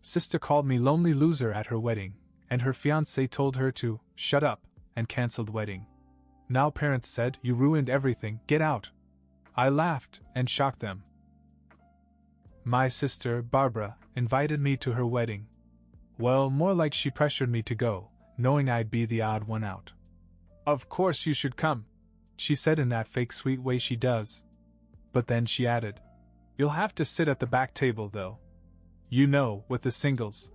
Sister called me lonely loser at her wedding, and her fiancé told her to shut up and cancelled wedding. Now parents said, "You ruined everything, get out." I laughed and shocked them. My sister, Barbara, invited me to her wedding. Well, more like she pressured me to go, knowing I'd be the odd one out. "Of course you should come," she said in that fake sweet way she does. But then she added, "You'll have to sit at the back table though. You know, with the singles.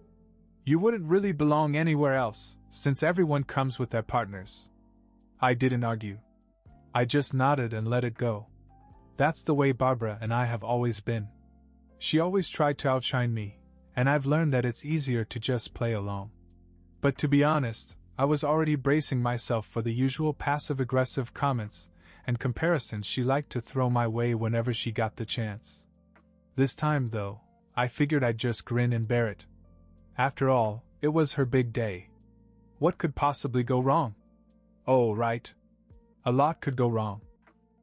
You wouldn't really belong anywhere else, since everyone comes with their partners." I didn't argue. I just nodded and let it go. That's the way Barbara and I have always been. She always tried to outshine me, and I've learned that it's easier to just play along. But to be honest, I was already bracing myself for the usual passive-aggressive comments and comparisons she liked to throw my way whenever she got the chance. This time, though, I figured I'd just grin and bear it. After all, it was her big day. What could possibly go wrong? Oh, right. A lot could go wrong.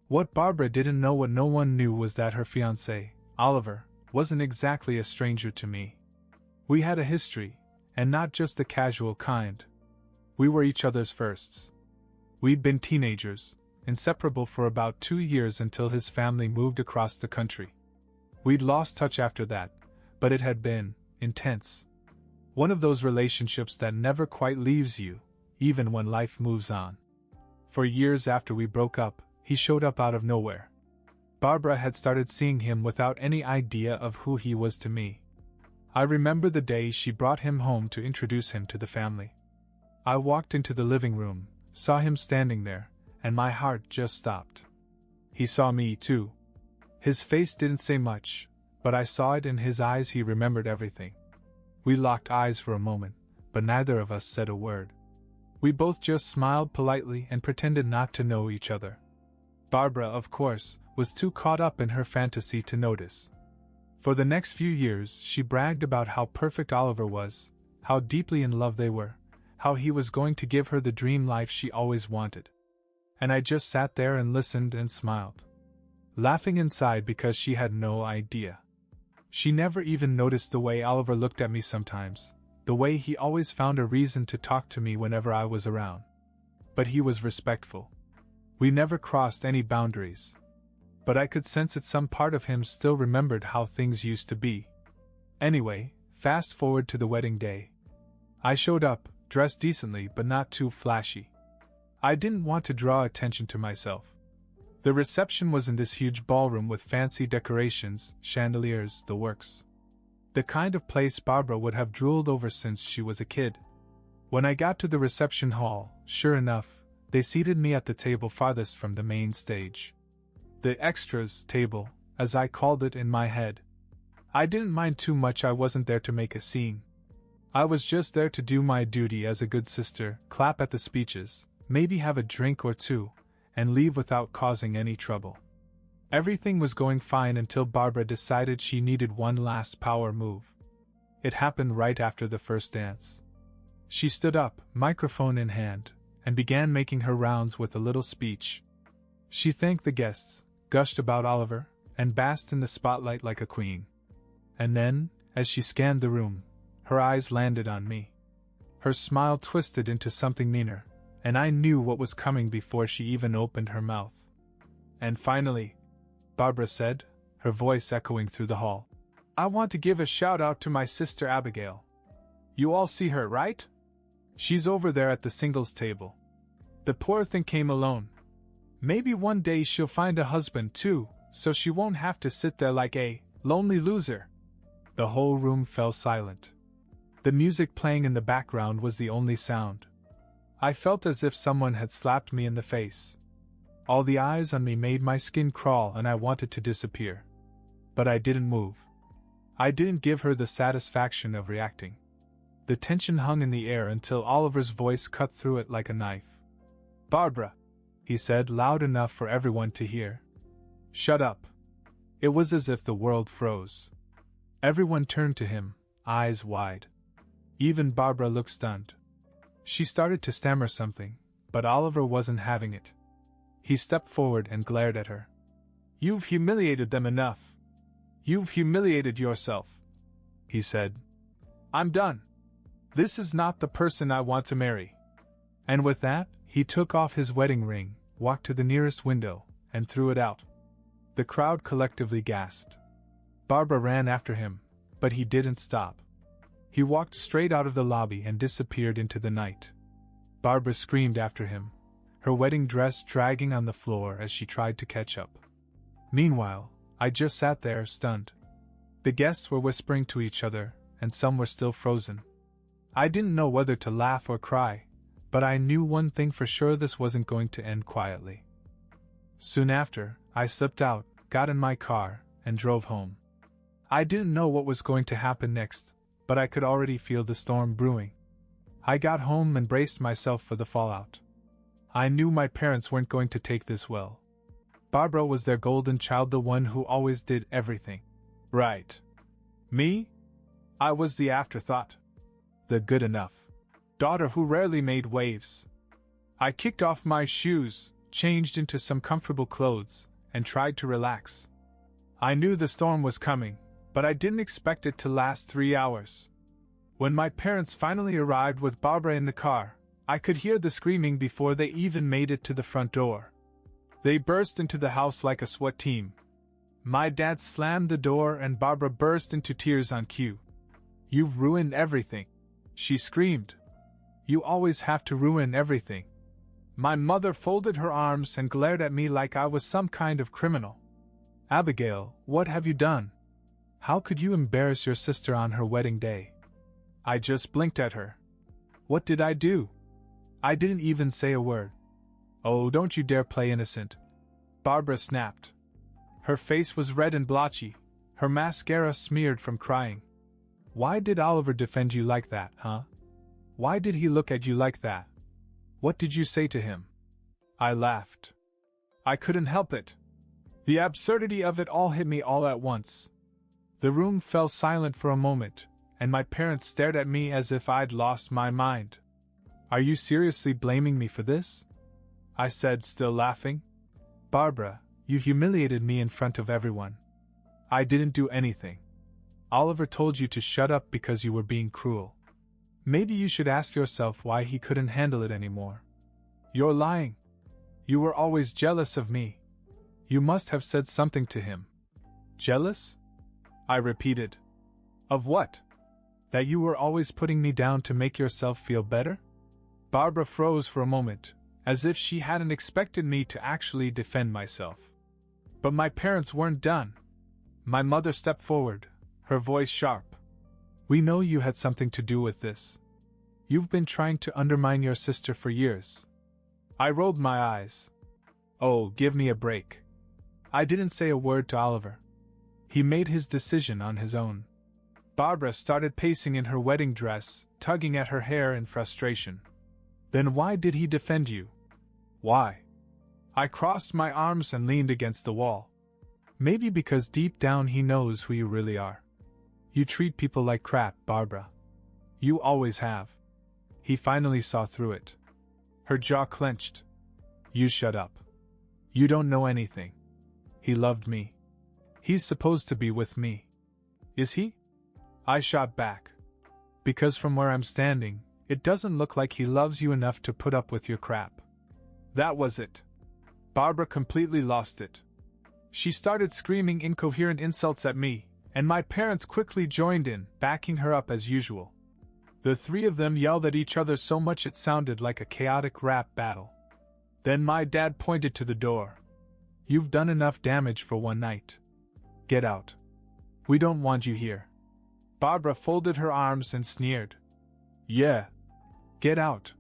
What Barbara didn't know, what no one knew, was that her fiancé, Oliver, wasn't exactly a stranger to me. We had a history, and not just the casual kind. We were each other's firsts. We'd been teenagers, inseparable for about 2 years until his family moved across the country. We'd lost touch after that, but it had been intense. One of those relationships that never quite leaves you, even when life moves on. For years after we broke up, he showed up out of nowhere. Barbara had started seeing him without any idea of who he was to me. I remember the day she brought him home to introduce him to the family. I walked into the living room, saw him standing there, and my heart just stopped. He saw me, too. His face didn't say much, but I saw it in his eyes. He remembered everything. We locked eyes for a moment, but neither of us said a word. We both just smiled politely and pretended not to know each other. Barbara, of course, was too caught up in her fantasy to notice. For the next few years, she bragged about how perfect Oliver was, how deeply in love they were, how he was going to give her the dream life she always wanted. And I just sat there and listened and smiled, laughing inside because she had no idea. She never even noticed the way Oliver looked at me sometimes, the way he always found a reason to talk to me whenever I was around. But he was respectful. We never crossed any boundaries. But I could sense that some part of him still remembered how things used to be. Anyway, fast forward to the wedding day. I showed up, dressed decently but not too flashy. I didn't want to draw attention to myself. The reception was in this huge ballroom with fancy decorations, chandeliers, the works. The kind of place Barbara would have drooled over since she was a kid. When I got to the reception hall, sure enough, they seated me at the table farthest from the main stage. The extras table, as I called it in my head. I didn't mind too much. I wasn't there to make a scene. I was just there to do my duty as a good sister, clap at the speeches, maybe have a drink or two, and leave without causing any trouble. Everything was going fine until Barbara decided she needed one last power move. It happened right after the first dance. She stood up, microphone in hand, and began making her rounds with a little speech. She thanked the guests, gushed about Oliver, and basked in the spotlight like a queen. And then, as she scanned the room, her eyes landed on me. Her smile twisted into something meaner, and I knew what was coming before she even opened her mouth. "And finally," Barbara said, her voice echoing through the hall, "I want to give a shout-out to my sister Abigail. You all see her, right? She's over there at the singles table. The poor thing came alone. Maybe one day she'll find a husband too, so she won't have to sit there like a lonely loser." The whole room fell silent. The music playing in the background was the only sound. I felt as if someone had slapped me in the face. All the eyes on me made my skin crawl and I wanted to disappear. But I didn't move. I didn't give her the satisfaction of reacting. The tension hung in the air until Oliver's voice cut through it like a knife. "Barbara," he said loud enough for everyone to hear. "Shut up." It was as if the world froze. Everyone turned to him, eyes wide. Even Barbara looked stunned. She started to stammer something, but Oliver wasn't having it. He stepped forward and glared at her. "You've humiliated them enough. You've humiliated yourself," he said. I'm done. This is not the person I want to marry. And with that, he took off his wedding ring, walked to the nearest window, and threw it out. The crowd collectively gasped. Barbara ran after him, but he didn't stop. He walked straight out of the lobby and disappeared into the night. Barbara screamed after him, her wedding dress dragging on the floor as she tried to catch up. Meanwhile, I just sat there, stunned. The guests were whispering to each other, and some were still frozen. I didn't know whether to laugh or cry, but I knew one thing for sure: this wasn't going to end quietly. Soon after, I slipped out, got in my car, and drove home. I didn't know what was going to happen next, but I could already feel the storm brewing. I got home and braced myself for the fallout. I knew my parents weren't going to take this well. Barbara was their golden child, the one who always did everything right. Me? I was the afterthought. The good enough daughter who rarely made waves. I kicked off my shoes, changed into some comfortable clothes, and tried to relax. I knew the storm was coming, but I didn't expect it to last 3 hours. When my parents finally arrived with Barbara in the car, I could hear the screaming before they even made it to the front door. They burst into the house like a SWAT team. My dad slammed the door and Barbara burst into tears on cue. "You've ruined everything," she screamed. "You always have to ruin everything." My mother folded her arms and glared at me like I was some kind of criminal. "Abigail, what have you done? How could you embarrass your sister on her wedding day?" I just blinked at her. What did I do? I didn't even say a word. "Oh, don't you dare play innocent," Barbara snapped. Her face was red and blotchy, her mascara smeared from crying. "Why did Oliver defend you like that, huh? Why did he look at you like that? What did you say to him?" I laughed. I couldn't help it. The absurdity of it all hit me all at once. The room fell silent for a moment, and my parents stared at me as if I'd lost my mind. "Are you seriously blaming me for this?" I said, still laughing. "Barbara, you humiliated me in front of everyone. I didn't do anything. Oliver told you to shut up because you were being cruel. Maybe you should ask yourself why he couldn't handle it anymore. You're lying. You were always jealous of me. You must have said something to him." "Jealous?" I repeated. "Of what? That you were always putting me down to make yourself feel better?" Barbara froze for a moment, as if she hadn't expected me to actually defend myself. But my parents weren't done. My mother stepped forward, her voice sharp. "We know you had something to do with this. You've been trying to undermine your sister for years." I rolled my eyes. "Oh, give me a break. I didn't say a word to Oliver. He made his decision on his own." Barbara started pacing in her wedding dress, tugging at her hair in frustration. "Then why did he defend you? Why?" I crossed my arms and leaned against the wall. "Maybe because deep down he knows who you really are. You treat people like crap, Barbara. You always have." He finally saw through it. Her jaw clenched. "You shut up. You don't know anything. He loved me. He's supposed to be with me." "Is he?" I shot back. "Because from where I'm standing, it doesn't look like he loves you enough to put up with your crap." That was it. Barbara completely lost it. She started screaming incoherent insults at me, and my parents quickly joined in, backing her up as usual. The three of them yelled at each other so much it sounded like a chaotic rap battle. Then my dad pointed to the door. "You've done enough damage for one night. Get out. We don't want you here." Barbara folded her arms and sneered. "Yeah. Get out."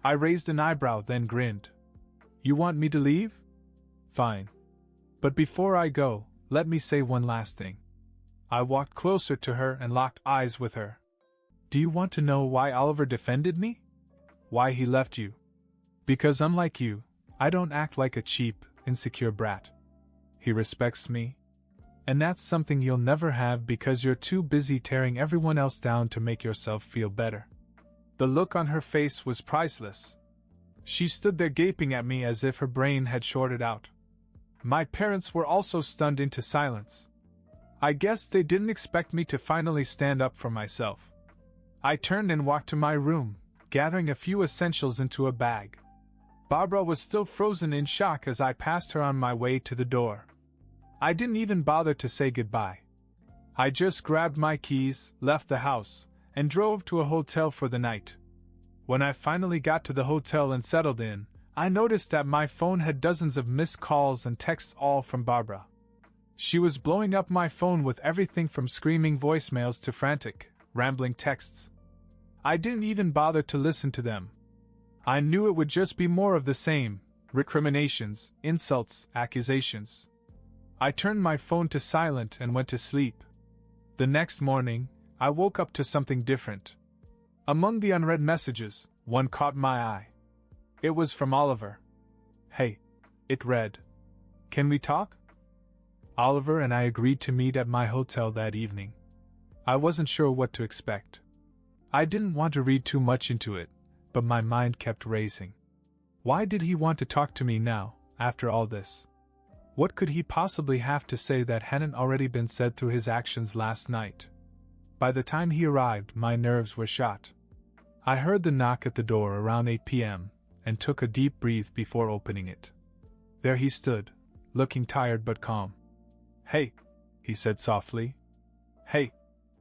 I raised an eyebrow, then grinned. "You want me to leave? Fine. But before I go, let me say one last thing." I walked closer to her and locked eyes with her. "Do you want to know why Oliver defended me? Why he left you? Because unlike you, I don't act like a cheap, insecure brat. He respects me. And that's something you'll never have because you're too busy tearing everyone else down to make yourself feel better." The look on her face was priceless. She stood there gaping at me as if her brain had shorted out. My parents were also stunned into silence. I guess they didn't expect me to finally stand up for myself. I turned and walked to my room, gathering a few essentials into a bag. Barbara was still frozen in shock as I passed her on my way to the door. I didn't even bother to say goodbye. I just grabbed my keys, left the house, and drove to a hotel for the night. When I finally got to the hotel and settled in, I noticed that my phone had dozens of missed calls and texts, all from Barbara. She was blowing up my phone with everything from screaming voicemails to frantic, rambling texts. I didn't even bother to listen to them. I knew it would just be more of the same: recriminations, insults, accusations. I turned my phone to silent and went to sleep. The next morning, I woke up to something different. Among the unread messages, one caught my eye. It was from Oliver. "Hey," it read. "Can we talk?" Oliver and I agreed to meet at my hotel that evening. I wasn't sure what to expect. I didn't want to read too much into it, but my mind kept racing. Why did he want to talk to me now, after all this? What could he possibly have to say that hadn't already been said through his actions last night? By the time he arrived, my nerves were shot. I heard the knock at the door around 8 p.m. and took a deep breath before opening it. There he stood, looking tired but calm. "Hey," he said softly. "Hey,"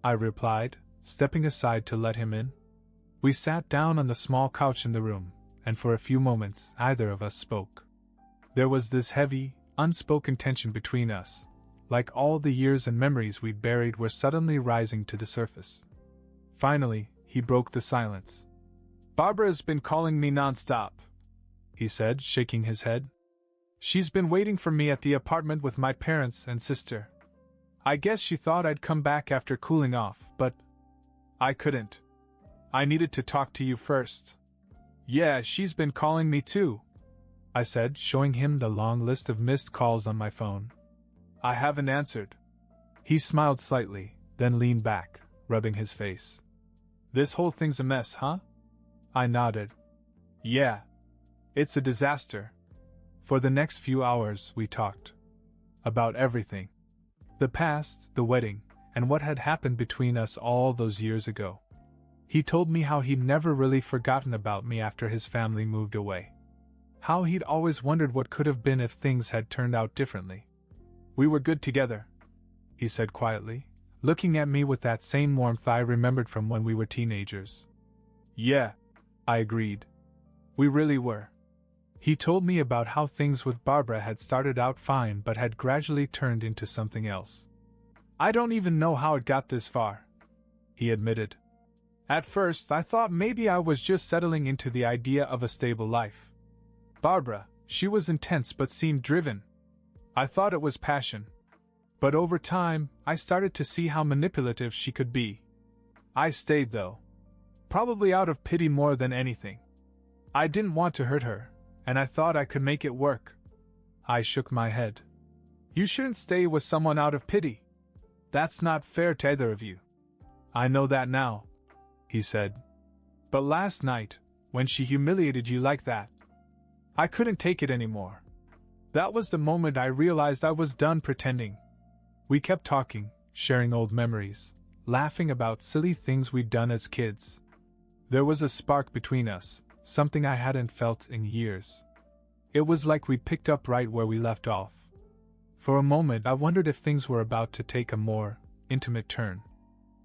I replied, stepping aside to let him in. We sat down on the small couch in the room, and for a few moments neither of us spoke. There was this heavy, unspoken tension between us, like all the years and memories we'd buried were suddenly rising to the surface. Finally, he broke the silence. "Barbara's been calling me nonstop," he said, shaking his head. "She's been waiting for me at the apartment with my parents and sister. I guess she thought I'd come back after cooling off, but I couldn't. I needed to talk to you first." "Yeah, she's been calling me too," I said, showing him the long list of missed calls on my phone. "I haven't answered." He smiled slightly, then leaned back, rubbing his face. "This whole thing's a mess, huh?" I nodded. "Yeah. It's a disaster." For the next few hours we talked. About everything. The past, the wedding, and what had happened between us all those years ago. He told me how he'd never really forgotten about me after his family moved away. How he'd always wondered what could have been if things had turned out differently. "We were good together," he said quietly, looking at me with that same warmth I remembered from when we were teenagers. "Yeah," I agreed. "We really were." He told me about how things with Barbara had started out fine but had gradually turned into something else. "I don't even know how it got this far," he admitted. "At first, I thought maybe I was just settling into the idea of a stable life. Barbara, she was intense but seemed driven. I thought it was passion. But over time, I started to see how manipulative she could be. I stayed though. Probably out of pity more than anything. I didn't want to hurt her, and I thought I could make it work." I shook my head. "You shouldn't stay with someone out of pity. That's not fair to either of you." "I know that now," he said. "But last night, when she humiliated you like that, I couldn't take it anymore. That was the moment I realized I was done pretending." We kept talking, sharing old memories, laughing about silly things we'd done as kids. There was a spark between us, something I hadn't felt in years. It was like we'd picked up right where we left off. For a moment I wondered if things were about to take a more intimate turn.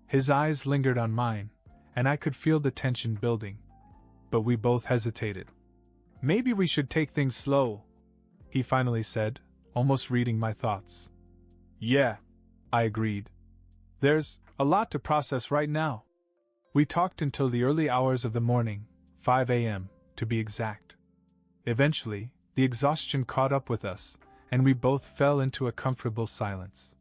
His eyes lingered on mine, and I could feel the tension building. But we both hesitated. "Maybe we should take things slow," he finally said, almost reading my thoughts. "Yeah," I agreed. "There's a lot to process right now." We talked until the early hours of the morning, 5 a.m., to be exact. Eventually, the exhaustion caught up with us, and we both fell into a comfortable silence.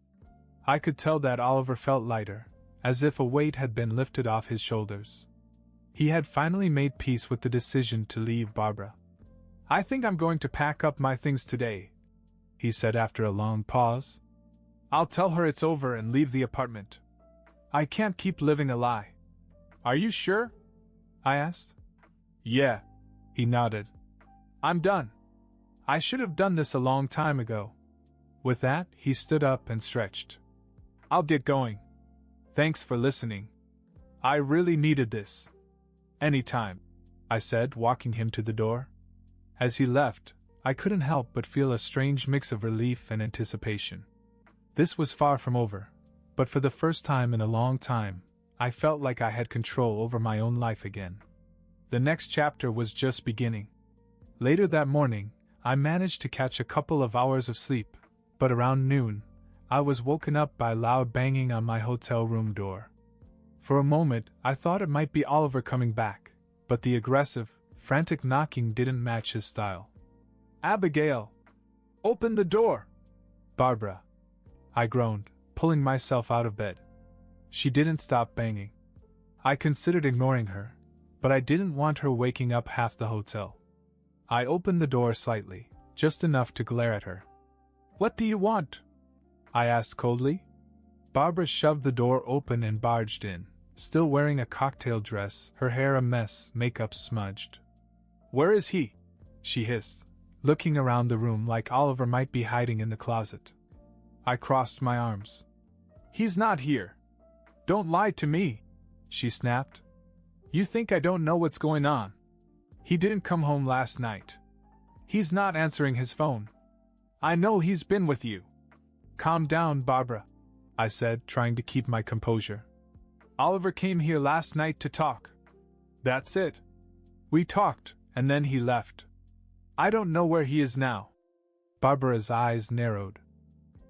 I could tell that Oliver felt lighter, as if a weight had been lifted off his shoulders. He had finally made peace with the decision to leave Barbara. "I think I'm going to pack up my things today," he said after a long pause. "I'll tell her it's over and leave the apartment. I can't keep living a lie." "Are you sure?" I asked. "Yeah," he nodded. "I'm done. I should have done this a long time ago." With that, he stood up and stretched. "I'll get going. Thanks for listening." I really needed this. Anytime, I said, walking him to the door. As he left, I couldn't help but feel a strange mix of relief and anticipation. This was far from over, but for the first time in a long time, I felt like I had control over my own life again. The next chapter was just beginning. Later that morning, I managed to catch a couple of hours of sleep, but around noon, I was woken up by loud banging on my hotel room door. For a moment, I thought it might be Oliver coming back, but the aggressive, frantic knocking didn't match his style. "Abigail! Open the door!" "Barbara!" I groaned, pulling myself out of bed. She didn't stop banging. I considered ignoring her, but I didn't want her waking up half the hotel. I opened the door slightly, just enough to glare at her. "What do you want?" I asked coldly. Barbara shoved the door open and barged in, still wearing a cocktail dress, her hair a mess, makeup smudged. "Where is he?" she hissed, looking around the room like Oliver might be hiding in the closet. I crossed my arms. "He's not here." "Don't lie to me," she snapped. "You think I don't know what's going on? He didn't come home last night. He's not answering his phone. I know he's been with you." "Calm down, Barbara," I said, trying to keep my composure. "Oliver came here last night to talk. That's it. We talked, and then he left. I don't know where he is now." Barbara's eyes narrowed.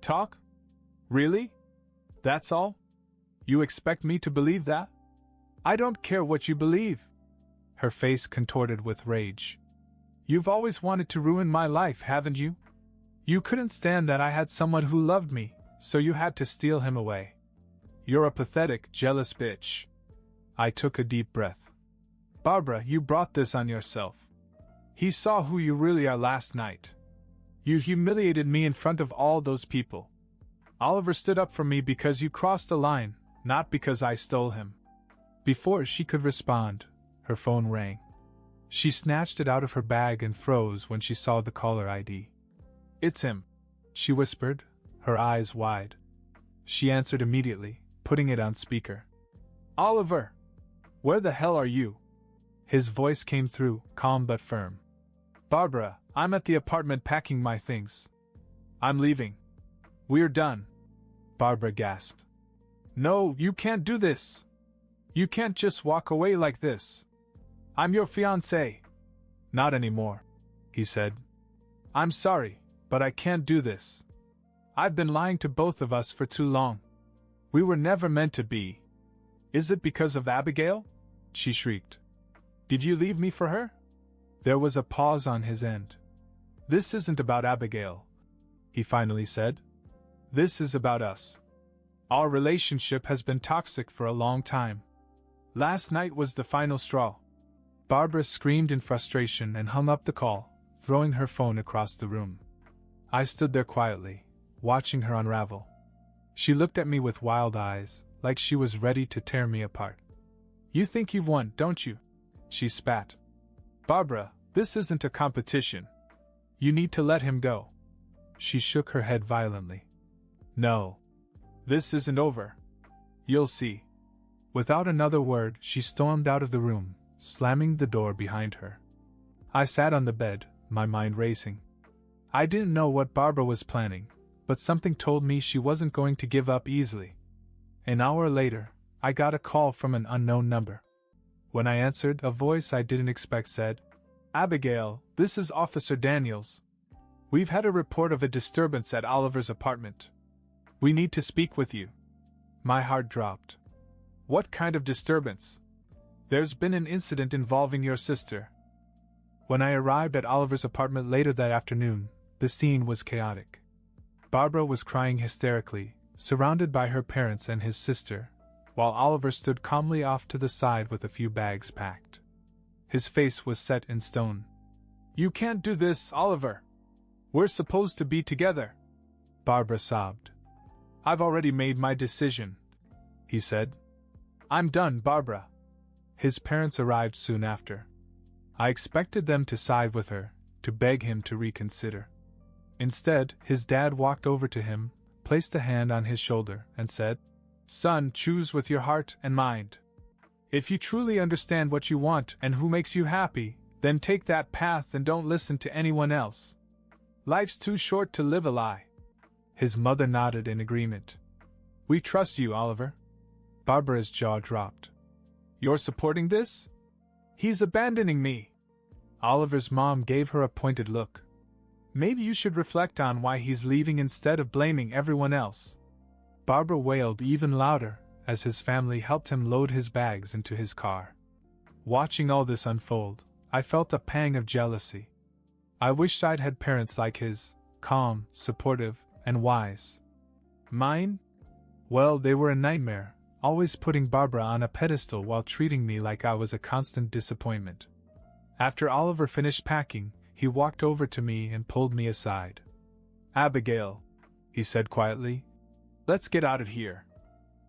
"Talk? Really? That's all? You expect me to believe that? I don't care what you believe." Her face contorted with rage. "You've always wanted to ruin my life, haven't you? You couldn't stand that I had someone who loved me, so you had to steal him away. You're a pathetic, jealous bitch." I took a deep breath. "Barbara, you brought this on yourself. He saw who you really are last night. You humiliated me in front of all those people. Oliver stood up for me because you crossed the line, not because I stole him." Before she could respond, her phone rang. She snatched it out of her bag and froze when she saw the caller ID. "It's him," she whispered, her eyes wide. She answered immediately, putting it on speaker. "Oliver! Where the hell are you?" His voice came through, calm but firm. "Barbara, I'm at the apartment packing my things. I'm leaving. We're done." Barbara gasped. "No, you can't do this. You can't just walk away like this. I'm your fiancé." "Not anymore," he said. "I'm sorry, but I can't do this. I've been lying to both of us for too long. We were never meant to be." "Is it because of Abigail?" she shrieked. "Did you leave me for her?" There was a pause on his end. "This isn't about Abigail," he finally said. "This is about us. Our relationship has been toxic for a long time. Last night was the final straw." Barbara screamed in frustration and hung up the call, throwing her phone across the room. I stood there quietly, watching her unravel. She looked at me with wild eyes, like she was ready to tear me apart. "You think you've won, don't you?" she spat. "Barbara, this isn't a competition. You need to let him go." She shook her head violently. "No. This isn't over. You'll see." Without another word, she stormed out of the room, slamming the door behind her. I sat on the bed, my mind racing. I didn't know what Barbara was planning, but something told me she wasn't going to give up easily. An hour later, I got a call from an unknown number. When I answered, a voice I didn't expect said, "Abigail, this is Officer Daniels. We've had a report of a disturbance at Oliver's apartment. We need to speak with you." My heart dropped. "What kind of disturbance?" "There's been an incident involving your sister." When I arrived at Oliver's apartment later that afternoon, the scene was chaotic. Barbara was crying hysterically, surrounded by her parents and his sister, while Oliver stood calmly off to the side with a few bags packed. His face was set in stone. "You can't do this, Oliver. We're supposed to be together." Barbara sobbed. "I've already made my decision," he said. "I'm done, Barbara." His parents arrived soon after. I expected them to side with her, to beg him to reconsider. Instead, his dad walked over to him, placed a hand on his shoulder, and said, "Son, choose with your heart and mind. If you truly understand what you want and who makes you happy, then take that path and don't listen to anyone else. Life's too short to live a lie. His mother nodded in agreement. We trust you, Oliver. Barbara's jaw dropped. You're supporting this? He's abandoning me. Oliver's mom gave her a pointed look. Maybe you should reflect on why he's leaving instead of blaming everyone else. Barbara wailed even louder as his family helped him load his bags into his car. Watching all this unfold, I felt a pang of jealousy. I wished I'd had parents like his, calm, supportive, and wise. Mine? Well, they were a nightmare, always putting Barbara on a pedestal while treating me like I was a constant disappointment. After Oliver finished packing, he walked over to me and pulled me aside. Abigail, he said quietly, let's get out of here.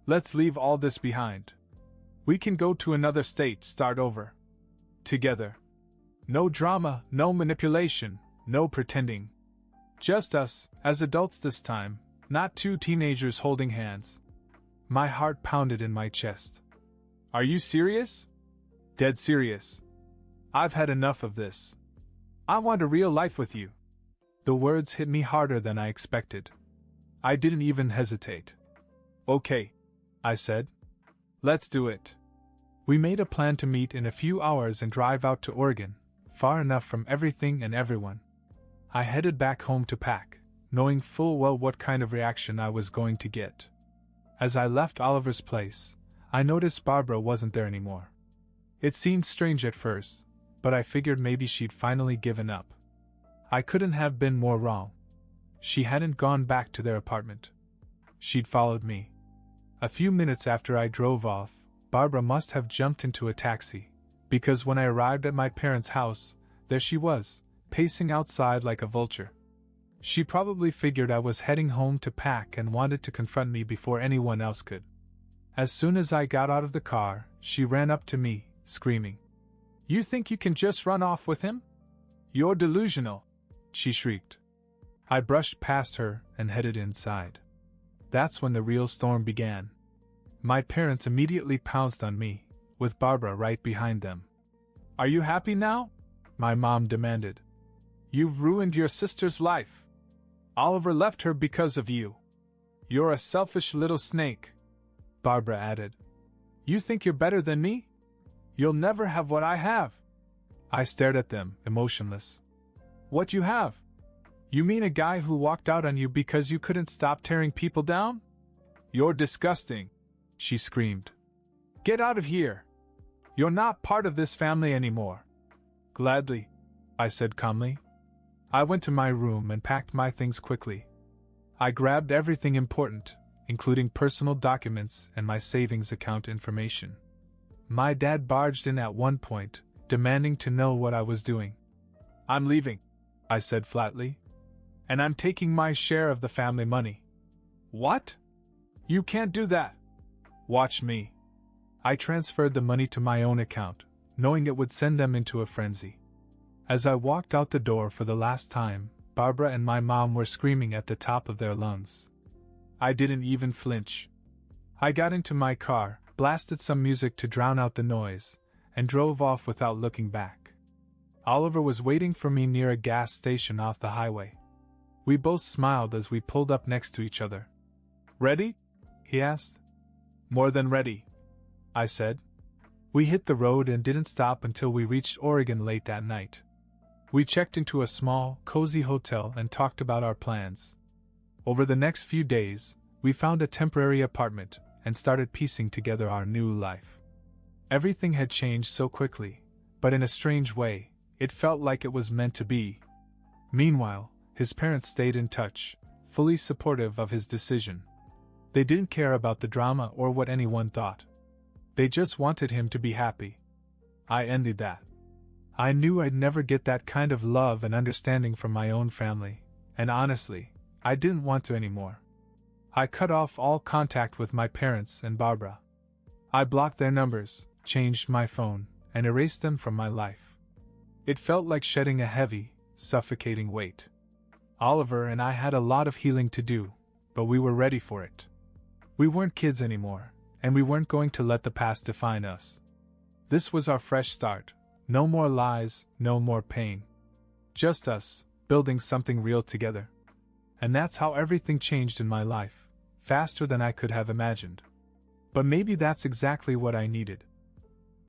Let's leave all this behind. We can go to another state, start over. Together. No drama, no manipulation, no pretending. Just us, as adults this time, not two teenagers holding hands. My heart pounded in my chest. Are you serious? Dead serious. I've had enough of this. I want a real life with you. The words hit me harder than I expected. I didn't even hesitate. Okay, I said. Let's do it. We made a plan to meet in a few hours and drive out to Oregon, far enough from everything and everyone. I headed back home to pack, knowing full well what kind of reaction I was going to get. As I left Oliver's place, I noticed Barbara wasn't there anymore. It seemed strange at first, but I figured maybe she'd finally given up. I couldn't have been more wrong. She hadn't gone back to their apartment. She'd followed me. A few minutes after I drove off, Barbara must have jumped into a taxi, because when I arrived at my parents' house, there she was, pacing outside like a vulture. She probably figured I was heading home to pack and wanted to confront me before anyone else could. As soon as I got out of the car, she ran up to me, screaming, "You think you can just run off with him? You're delusional," she shrieked. I brushed past her and headed inside. That's when the real storm began. My parents immediately pounced on me, with Barbara right behind them. "Are you happy now?" my mom demanded. "You've ruined your sister's life. Oliver left her because of you. You're a selfish little snake," Barbara added. "You think you're better than me? You'll never have what I have." I stared at them, emotionless. "What you have? You mean a guy who walked out on you because you couldn't stop tearing people down? You're disgusting," she screamed. "Get out of here. You're not part of this family anymore." "Gladly," I said calmly. I went to my room and packed my things quickly. I grabbed everything important, including personal documents and my savings account information. My dad barged in at one point, demanding to know what I was doing. "I'm leaving," I said flatly. "And I'm taking my share of the family money." "What? You can't do that." "Watch me." I transferred the money to my own account, knowing it would send them into a frenzy. As I walked out the door for the last time, Barbara and my mom were screaming at the top of their lungs. I didn't even flinch. I got into my car, blasted some music to drown out the noise, and drove off without looking back. Oliver was waiting for me near a gas station off the highway. We both smiled as we pulled up next to each other. "Ready?" he asked. "More than ready," I said. We hit the road and didn't stop until we reached Oregon late that night. We checked into a small, cozy hotel and talked about our plans. Over the next few days, we found a temporary apartment and started piecing together our new life. Everything had changed so quickly, but in a strange way, it felt like it was meant to be. Meanwhile, his parents stayed in touch, fully supportive of his decision. They didn't care about the drama or what anyone thought. They just wanted him to be happy. I envied that. I knew I'd never get that kind of love and understanding from my own family, and honestly, I didn't want to anymore. I cut off all contact with my parents and Barbara. I blocked their numbers, changed my phone, and erased them from my life. It felt like shedding a heavy, suffocating weight. Oliver and I had a lot of healing to do, but we were ready for it. We weren't kids anymore, and we weren't going to let the past define us. This was our fresh start. No more lies, no more pain. Just us, building something real together. And that's how everything changed in my life, faster than I could have imagined. But maybe that's exactly what I needed.